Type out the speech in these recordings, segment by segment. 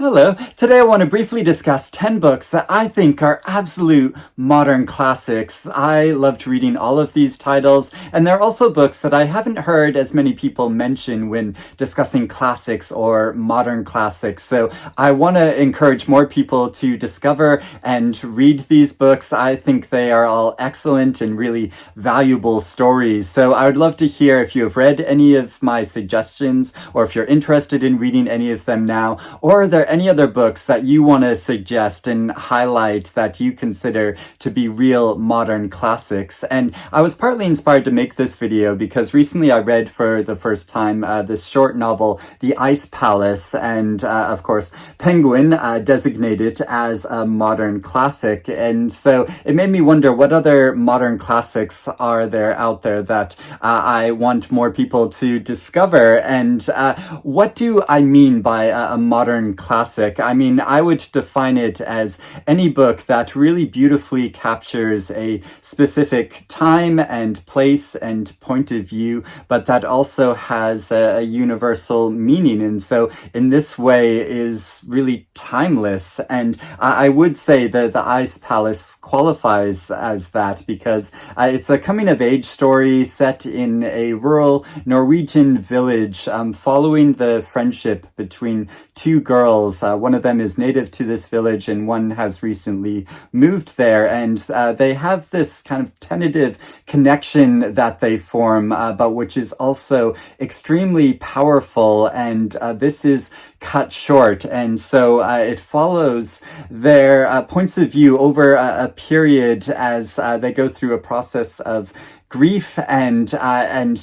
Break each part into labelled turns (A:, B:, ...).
A: Hello. Today I want to briefly discuss 10 books that I think are absolute modern classics. I loved reading all of these titles, and they're also books that I haven't heard as many people mention when discussing classics or modern classics. So I want to encourage more people to discover and read these books. I think they are all excellent and really valuable stories. So I would love to hear if you have read any of my suggestions, or if you're interested in reading any of them now, or are there any other books that you want to suggest and highlight that you consider to be real modern classics? And I was partly inspired to make this video because recently I read for the first time this short novel, The Ice Palace, and of course Penguin designated as a modern classic. And so it made me wonder what other modern classics are there out there that I want more people to discover. And what do I mean by a modern classic? I mean, I would define it as any book that really beautifully captures a specific time and place and point of view, but that also has a universal meaning. And so in this way is really timeless. And I would say that The Ice Palace qualifies as that because it's a coming of age story set in a rural Norwegian village, following the friendship between two girls. One of them is native to this village and one has recently moved there, and they have this kind of tentative connection that they form, but which is also extremely powerful, and this is cut short. And so it follows their points of view over a period as they go through a process of grief and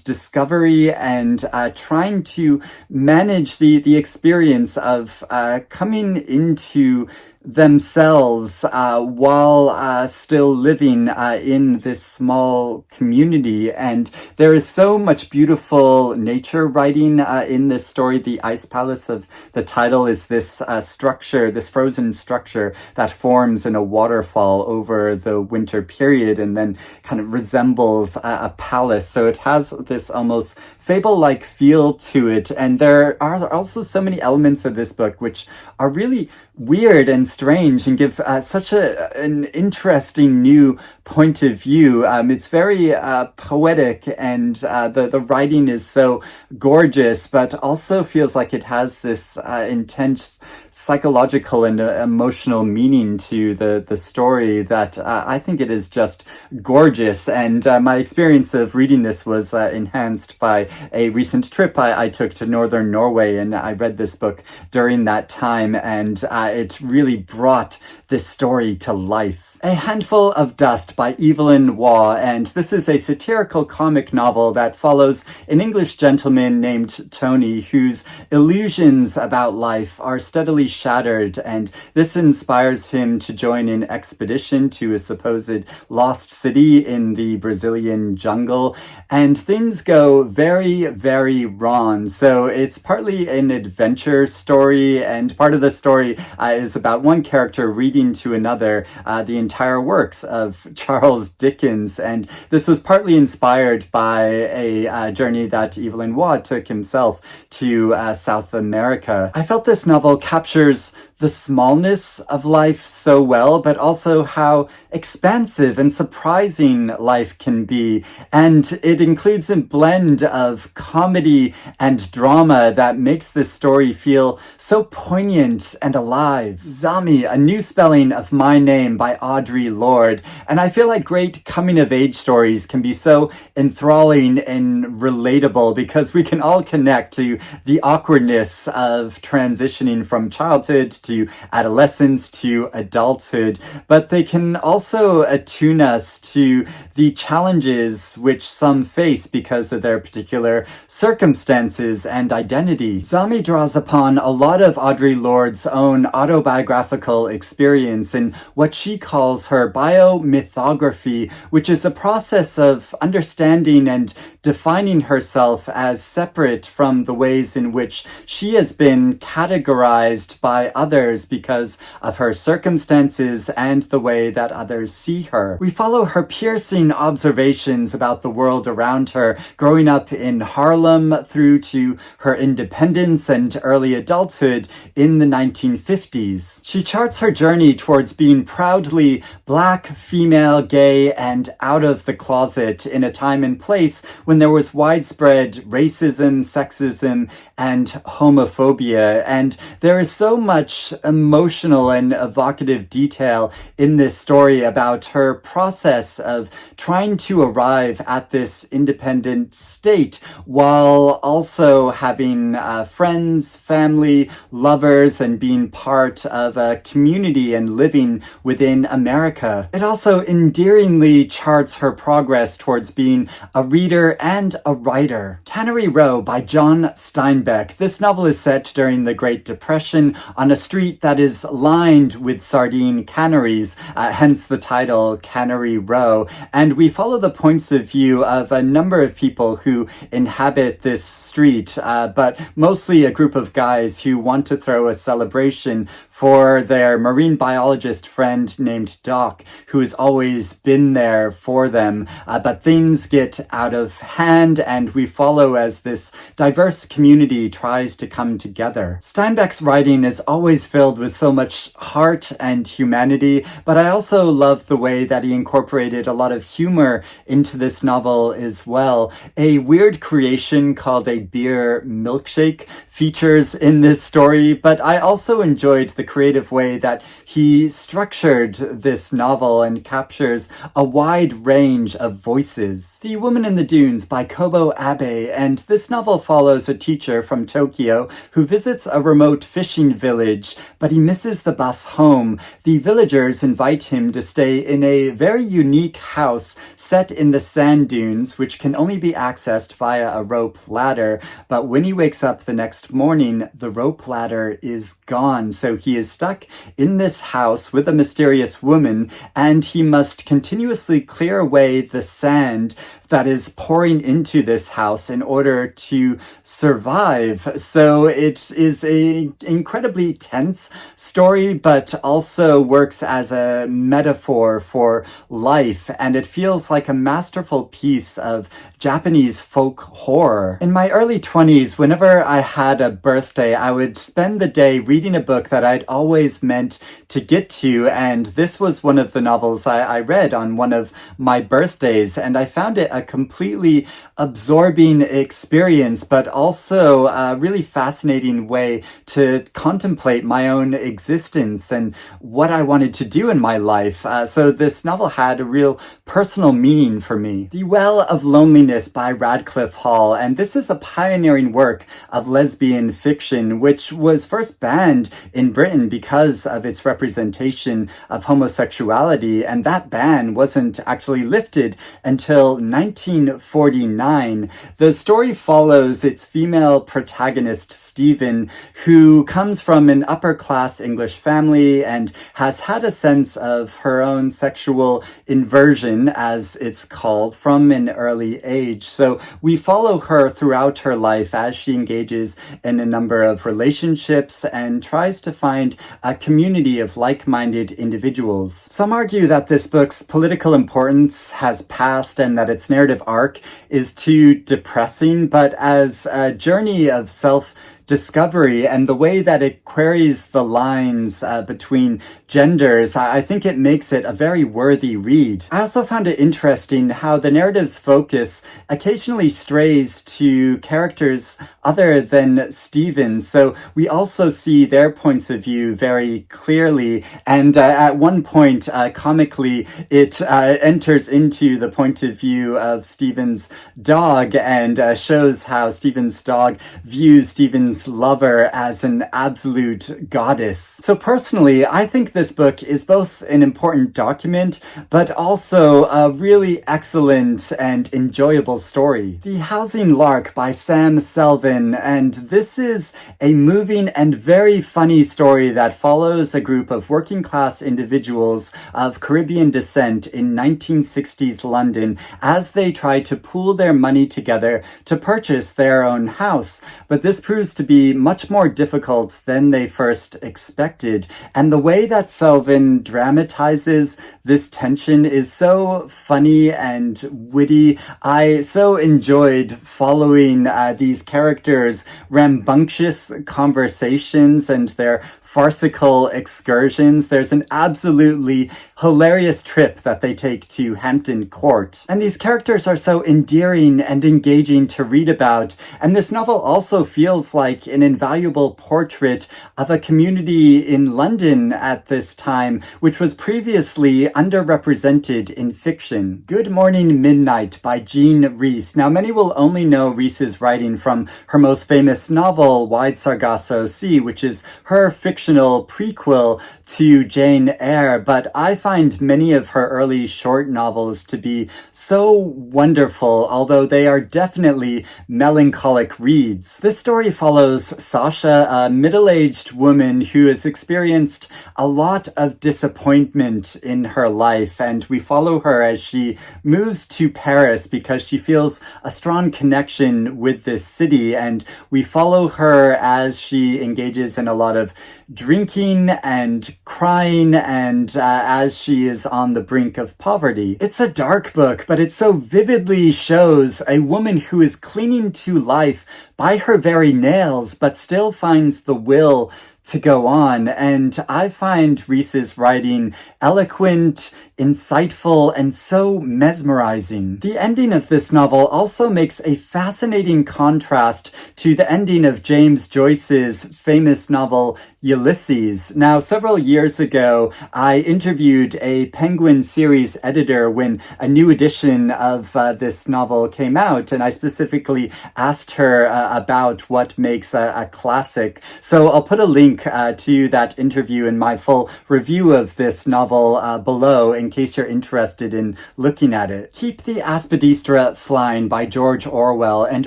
A: discovery and trying to manage the experience of coming into themselves while still living in this small community. And there is so much beautiful nature writing in this story. The Ice Palace of the title is this structure, this frozen structure that forms in a waterfall over the winter period and then kind of resembles a palace. So it has this almost fable-like feel to it. And there are also so many elements of this book which are really weird and strange and give such an interesting new point of view. It's very poetic, and the writing is so gorgeous, but also feels like it has this intense psychological and emotional meaning to the story that I think it is just gorgeous. And my experience of reading this was enhanced by a recent trip I took to northern Norway, and I read this book during that time, and it really brought this story to life. A Handful of Dust by Evelyn Waugh, and this is a satirical comic novel that follows an English gentleman named Tony whose illusions about life are steadily shattered, and this inspires him to join an expedition to a supposed lost city in the Brazilian jungle, and things go very, very wrong. So it's partly an adventure story, and part of the story is about one character reading to another the entire works of Charles Dickens, and this was partly inspired by a journey that Evelyn Waugh took himself to South America. I felt this novel captures the smallness of life so well, but also how expansive and surprising life can be. And it includes a blend of comedy and drama that makes this story feel so poignant and alive. Zami, a new spelling of my name by Audre Lorde. And I feel like great coming-of-age stories can be so enthralling and relatable because we can all connect to the awkwardness of transitioning from childhood to adolescence to adulthood, but they can also attune us to the challenges which some face because of their particular circumstances and identity. Zami draws upon a lot of Audre Lorde's own autobiographical experience in what she calls her biomythography, which is a process of understanding and defining herself as separate from the ways in which she has been categorized by others others because of her circumstances and the way that others see her. We follow her piercing observations about the world around her, growing up in Harlem through to her independence and early adulthood in the 1950s. She charts her journey towards being proudly black, female, gay, and out of the closet in a time and place when there was widespread racism, sexism, and homophobia. And there is so much emotional and evocative detail in this story about her process of trying to arrive at this independent state while also having friends, family, lovers, and being part of a community and living within America. It also endearingly charts her progress towards being a reader and a writer. Cannery Row by John Steinbeck. This novel is set during the Great Depression on a street that is lined with sardine canneries, hence the title Cannery Row. And we follow the points of view of a number of people who inhabit this street, but mostly a group of guys who want to throw a celebration for their marine biologist friend named Doc, who has always been there for them. But things get out of hand, and we follow as this diverse community tries to come together. Steinbeck's writing is always filled with so much heart and humanity, but I also love the way that he incorporated a lot of humor into this novel as well. A weird creation called a beer milkshake features in this story, but I also enjoyed the creative way that he structured this novel and captures a wide range of voices. The Woman in the Dunes by Kobo, and this novel follows a teacher from Tokyo who visits a remote fishing village, but he misses the bus home. The villagers invite him to stay in a very unique house set in the sand dunes, which can only be accessed via a rope ladder, but when he wakes up the next morning, the rope ladder is gone, so he is stuck in this house with a mysterious woman, and he must continuously clear away the sand that is pouring into this house in order to survive. So it is an incredibly tense story, but also works as a metaphor for life, and it feels like a masterful piece of Japanese folk horror. In my early 20s, whenever I had a birthday, I would spend the day reading a book that I'd always meant to get to, and this was one of the novels I read on one of my birthdays, and I found it a completely absorbing experience, but also a really fascinating way to contemplate my own existence and what I wanted to do in my life. So this novel had a real personal meaning for me. The Well of Loneliness by Radclyffe Hall, and this is a pioneering work of lesbian fiction, which was first banned in Britain because of its representation of homosexuality, and that ban wasn't actually lifted until 1949. The story follows its female protagonist, Stephen, who comes from an upper-class English family and has had a sense of her own sexual inversion, as it's called, from an early age. So we follow her throughout her life as she engages in a number of relationships and tries to find a community of like-minded individuals. Some argue that this book's political importance has passed and that its narrative arc is too depressing, but as a journey of self-discovery and the way that it queries the lines between genders, I think it makes it a very worthy read. I also found it interesting how the narrative's focus occasionally strays to characters other than Stephen, so we also see their points of view very clearly, and at one point, comically, it enters into the point of view of Stephen's dog and shows how Stephen's dog views Stephen's lover as an absolute goddess. So personally, I think this book is both an important document, but also a really excellent and enjoyable story. The Housing Lark by Selvon, and this is a moving and very funny story that follows a group of working class individuals of Caribbean descent in 1960s London as they try to pool their money together to purchase their own house. But this proves to be much more difficult than they first expected. And the way that Selvon dramatizes this tension is so funny and witty. I so enjoyed following these characters' rambunctious conversations and their farcical excursions. There's an absolutely hilarious trip that they take to Hampton Court. And these characters are so endearing and engaging to read about. And this novel also feels like an invaluable portrait of a community in London at this time, which was previously underrepresented in fiction. Goodmorning Midnight by Jean Rhys. Now, many will only know Rhys's writing from her most famous novel, Wide Sargasso Sea, which is her fictional prequel to Jane Eyre, but I find many of her early short novels to be so wonderful, although they are definitely melancholic reads. This story follows Sasha, a middle-aged woman who has experienced a lot of disappointment in her life, and we follow her as she moves to Paris because she feels a strong connection with this city, and we follow her as she engages in a lot of drinking and crying and as she is on the brink of poverty. It's a dark book, but it so vividly shows a woman who is clinging to life by her very nails, but still finds the will to go on. And I find Rhys's writing eloquent, insightful, and so mesmerizing. The ending of this novel also makes a fascinating contrast to the ending of James Joyce's famous novel Ulysses. Now, several years ago, I interviewed a Penguin series editor when a new edition of this novel came out, and I specifically asked her about what makes a classic. So I'll put a link to that interview in my full review of this novel below in case you're interested in looking at it. Keep the Aspidistra Flying by George Orwell, and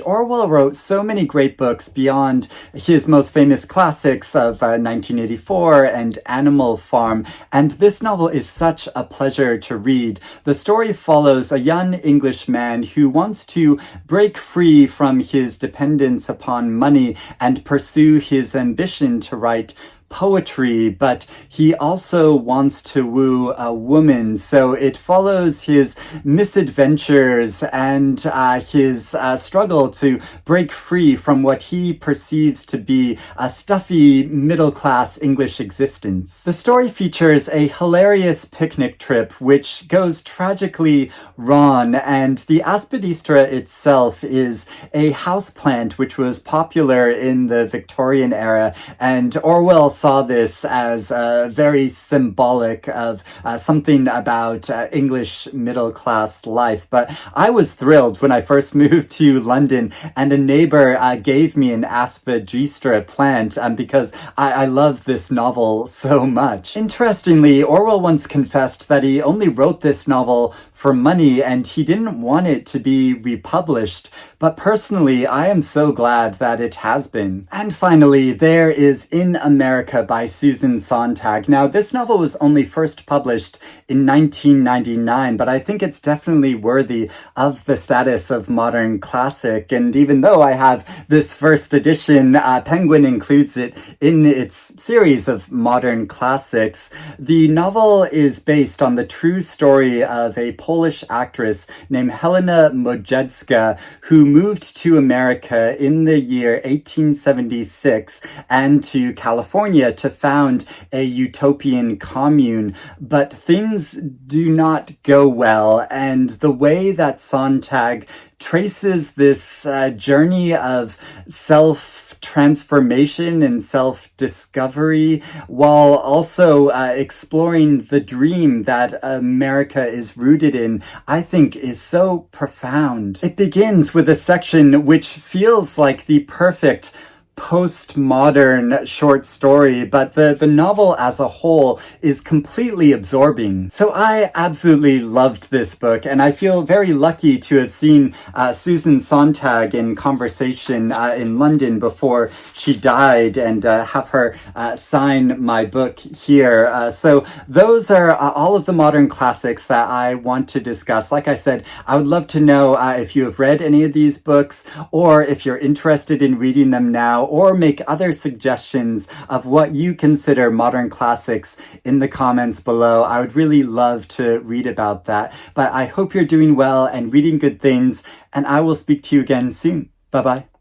A: Orwell wrote so many great books beyond his most famous classics of 1984 and Animal Farm, and this novel is such a pleasure to read. The story follows a young English man who wants to break free from his dependence upon money and pursue his ambition to write poetry, but he also wants to woo a woman. So it follows his misadventures and his struggle to break free from what he perceives to be a stuffy middle-class English existence. The story features a hilarious picnic trip which goes tragically wrong, and the Aspidistra itself is a houseplant which was popular in the Victorian era, and Orwell saw this as very symbolic of something about English middle-class life. But I was thrilled when I first moved to London and a neighbor gave me an Aspidistra plant because I love this novel so much. Interestingly, Orwell once confessed that he only wrote this novel for money and he didn't want it to be republished, but personally I am so glad that it has been. And finally, there is In America by Susan Sontag. Now, this novel was only first published in 1999, but I think it's definitely worthy of the status of modern classic, and even though I have this first edition, Penguin includes it in its series of modern classics. The novel is based on the true story of a Polish actress named Helena Modjeska who moved to America in the year 1876 and to California to found a utopian commune. But things do not go well, and the way that Sontag traces this journey of self-transformation and self-discovery while also exploring the dream that America is rooted in, I think is so profound. It begins with a section which feels like the perfect postmodern short story, but the novel as a whole is completely absorbing. So I absolutely loved this book, and I feel very lucky to have seen Susan Sontag in conversation in London before she died and have her sign my book here. So those are all of the modern classics that I want to discuss. Like I said, I would love to know if you have read any of these books or if you're interested in reading them now, or make other suggestions of what you consider modern classics in the comments below. I would really love to read about that. But I hope you're doing well and reading good things, and I will speak to you again soon. Bye-bye.